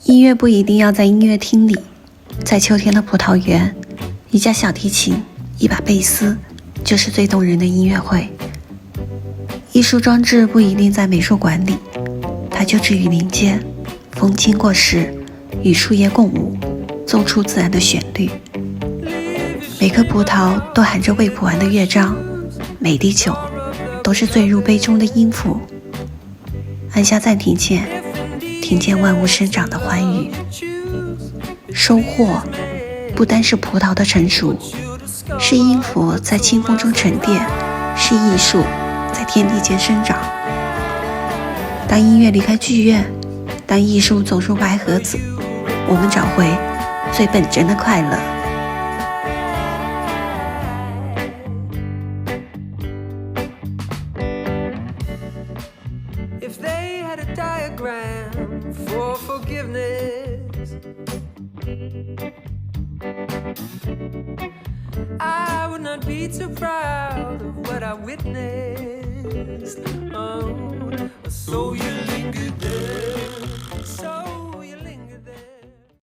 音乐不一定要在音乐厅里，在秋天的葡萄园，一架小提琴，一把贝斯，就是最动人的音乐会。艺术装置不一定在美术馆里，它就置于林间，风经过时，与树叶共舞，奏出自然的旋律。每颗葡萄都含着未谱完的乐章，每滴酒都是醉入杯中的音符。按下暂停键，听见万物生长的欢愉。收获不单是葡萄的成熟，是音符在清风中沉淀，是艺术在天地间生长。当音乐离开剧院，当艺术走入白盒子，我们找回最本真的快乐。If they had a diagram for forgiveness, I would not be too proud of what I witnessed. Oh, so you